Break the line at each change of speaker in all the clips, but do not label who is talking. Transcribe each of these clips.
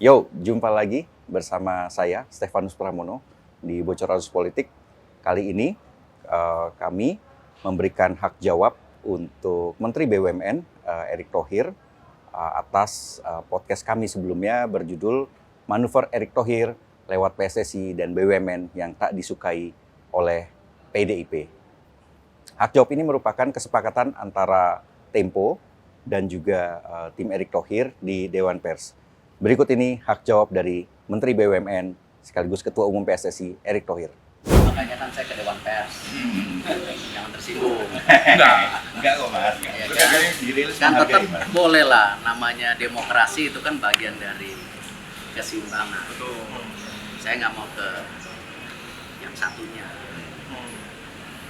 Yo, jumpa lagi bersama saya, Stefanus Pramono, di Bocoran Politik. Kali ini kami memberikan hak jawab untuk Menteri BUMN, Erick Thohir, atas podcast kami sebelumnya berjudul Manuver Erick Thohir lewat PSSI dan BUMN yang tak disukai oleh PDIP. Hak jawab ini merupakan kesepakatan antara Tempo dan juga tim Erick Thohir di Dewan Pers. Berikut ini hak jawab dari Menteri BUMN sekaligus Ketua Umum PSSI Erick Thohir.
Makanya kan saya ke Dewan Pers. Jangan tersinggung.
Enggak kok Mas.
Ya, kan tetap boleh lah, namanya demokrasi itu kan bagian dari keseimbangan.
Betul.
Saya nggak mau ke yang satunya.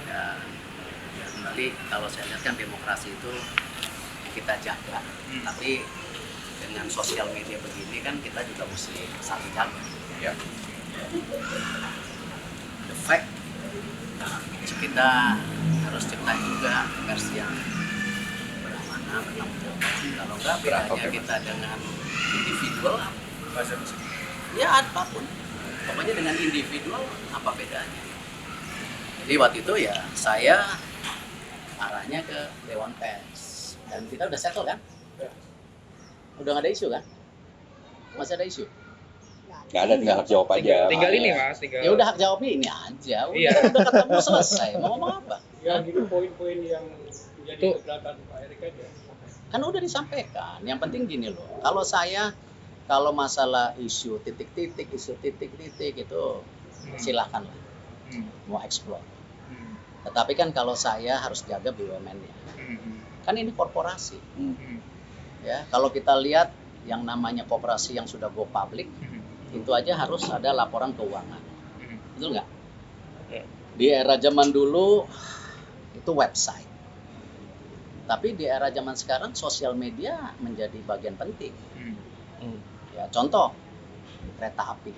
Ya, nanti kalau saya lihat kan demokrasi itu kita jaga. Tapi dengan sosial media begini kan kita juga mesti saling jaga.
Ya.
The fact kita harus ciptain juga versi yang beramanah, bertanggung jawab. Kalau enggak bedanya kita dengan individual, ya apapun. Pokoknya dengan individual apa bedanya? Jadi waktu itu ya saya arahnya ke Dewan Pers dan kita udah settle kan? Udah nggak ada isu kan? Masih ada isu?
Nggak ada, tinggal hak jawab aja.
Tinggal ini Mas, tinggal.
Ya udah hak jawabnya ini aja. Udah ketemu selesai. Mau ngomong apa?
Ya gitu poin-poin yang menjadi keberatan Pak Erick aja.
Kan udah disampaikan. Yang penting gini loh. Kalau masalah isu titik-titik, itu silahkan lah. Mau explore. Tetapi kan kalau saya harus jaga BUMN-nya. Kan ini korporasi. Ya, kalau kita lihat yang namanya koperasi yang sudah go public, itu aja harus ada laporan keuangan. Betul nggak? Di era zaman dulu itu website. Tapi di era zaman sekarang sosial media menjadi bagian penting. Ya, contoh kereta api.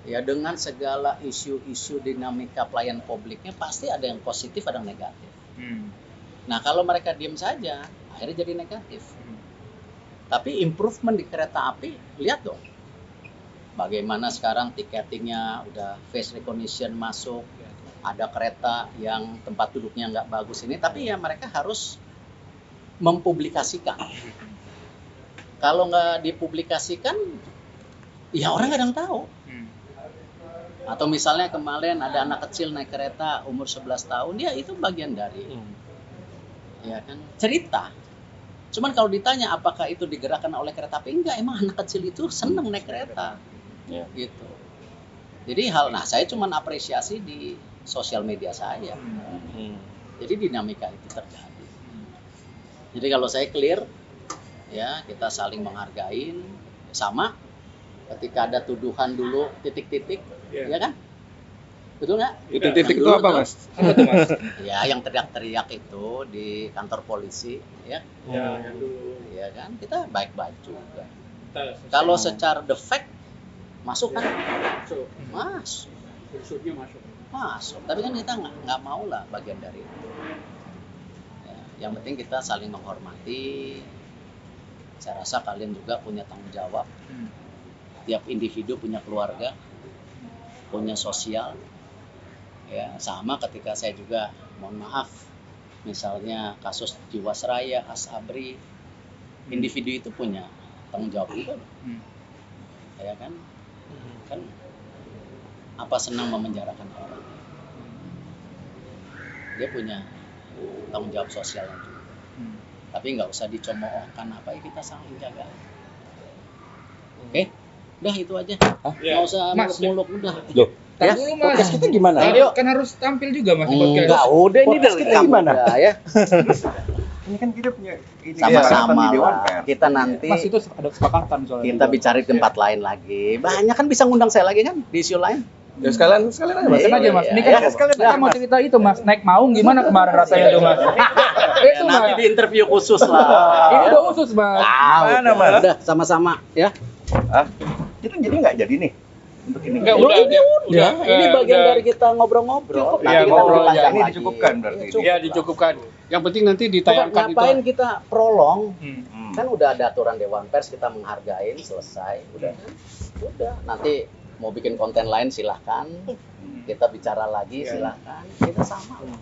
Ya, dengan segala isu-isu dinamika pelayan publiknya pasti ada yang positif, ada yang negatif. Nah, kalau mereka diam saja, akhirnya jadi negatif. Tapi improvement di kereta api, lihat dong. Bagaimana sekarang tiketingnya udah face recognition masuk, ada kereta yang tempat duduknya nggak bagus ini, tapi ya mereka harus mempublikasikan. Kalau nggak dipublikasikan, ya orang nggak ada yang tahu. Atau misalnya kemarin ada anak kecil naik kereta umur 11 tahun, ya itu bagian dari ya kan cerita. Cuman kalau ditanya apakah itu digerakkan oleh kereta api, enggak, emang anak kecil itu senang naik kereta.
Ya.
Gitu. Jadi saya cuman apresiasi di sosial media saya. Jadi dinamika itu terjadi. Jadi kalau saya clear, ya kita saling menghargain, sama ketika ada tuduhan dulu titik-titik, ya kan? Betul nggak?
Titik-titik itu apa Mas? Apa tuh Mas?
Ya yang teriak-teriak itu di kantor polisi, ya.
Ya, yang dulu.
Ya kan, kita baik-baik juga. Kalau secara the fact masuk kan? Masuk.
Unsurnya masuk.
Masuk. Tapi kan kita nggak mau lah bagian dari itu. Ya, yang penting kita saling menghormati. Saya rasa kalian juga punya tanggung jawab. Tiap individu punya keluarga, punya sosial. Ya, sama ketika saya juga, mohon maaf, misalnya kasus Jiwasraya, Asabri, individu itu punya tanggung jawab juga. Ya kan? Kan apa senang memenjarakan orang? Dia punya tanggung jawab sosialnya juga. Tapi nggak usah dicemoohkan apa, ya kita saling jaga. Oke? Udah itu aja. Nggak usah muluk-muluk, udah.
Loh,
Ya,
Dulu Mas.
podcast kita gimana?
Ayo, kan harus tampil juga Mas di podcast.
Enggak, udah ini
Podcast
dari
kita
kamu
gimana?
udah, ya.
Ini kan kita punya ini
Sama-sama
di Dewan
lah.
Pers.
Kita nanti
Mas itu ada kesepakatan soalnya.
kita bicara di tempat lain lagi. Banyak kan bisa ngundang saya lagi kan di isu lain.
Ya sekalian aja Mas.
Kan aja Mas. Ini kan
Iya,
sekalian
iya.
kita mau cerita itu Mas. Naik maung gimana kemarin rasanya tuh Mas?
Ya,
Itu
nanti
Mas.
di interview khusus lah.
Ini udah khusus Mas.
Mana, Mas?
Udah sama-sama ya.
Itu jadi nggak jadi nih untuk ini.
Enggak,
Loh,
udah,
ini udah. Ini bagian
udah.
dari kita ngobrol-ngobrol. Nanti
Iya,
kita
ngobrol
lebih
aja.
panjang
Ini
lagi.
dicukupkan berarti.
Cukup
Ya
lah.
dicukupkan. Yang penting nanti
Bukan,
ditayangkan itu.
ngapain kita prolong? Kan udah ada aturan Dewan Pers, kita menghargai, selesai, udah kan? Udah. Nanti mau bikin konten lain silahkan, kita bicara lagi silahkan, kita sama lah.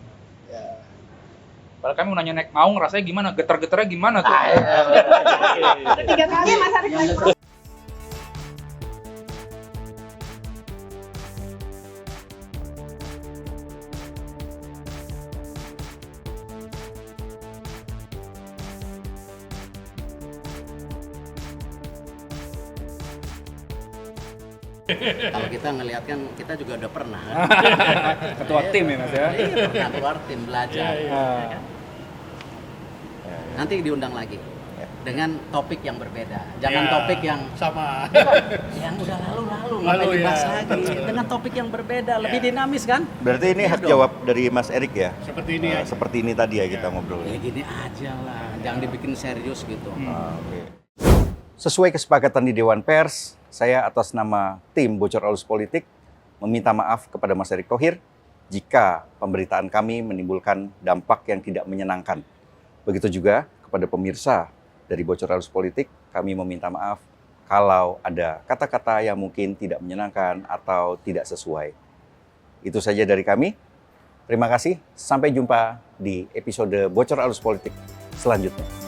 Padahal kami mau nanya naik maung, rasanya gimana? Getar-getarnya gimana tuh?
Tiga kali Mas Arief naik maung.
Kalau kita ngelihat kan, kita juga udah pernah.
Ketua tim ya Mas ya?
Iya, pernah keluar tim belajar. ya kan? Nanti diundang lagi dengan topik yang berbeda. Jangan topik yang
sama.
yang udah lalu ngapain dibahas lagi. Dengan topik yang berbeda, lebih dinamis kan?
Berarti ini
Iya
hak
dong.
jawab dari Mas Erik ya?
Seperti ini aja.
Seperti ini tadi ya kita ngobrol.
Ya gini aja lah, jangan dibikin serius gitu.
Oke. Sesuai kesepakatan di Dewan Pers, saya atas nama tim Bocor Halus Politik meminta maaf kepada Mas Erick Thohir jika pemberitaan kami menimbulkan dampak yang tidak menyenangkan. Begitu juga kepada pemirsa dari Bocor Halus Politik, kami meminta maaf kalau ada kata-kata yang mungkin tidak menyenangkan atau tidak sesuai. Itu saja dari kami. Terima kasih, sampai jumpa di episode Bocor Halus Politik selanjutnya.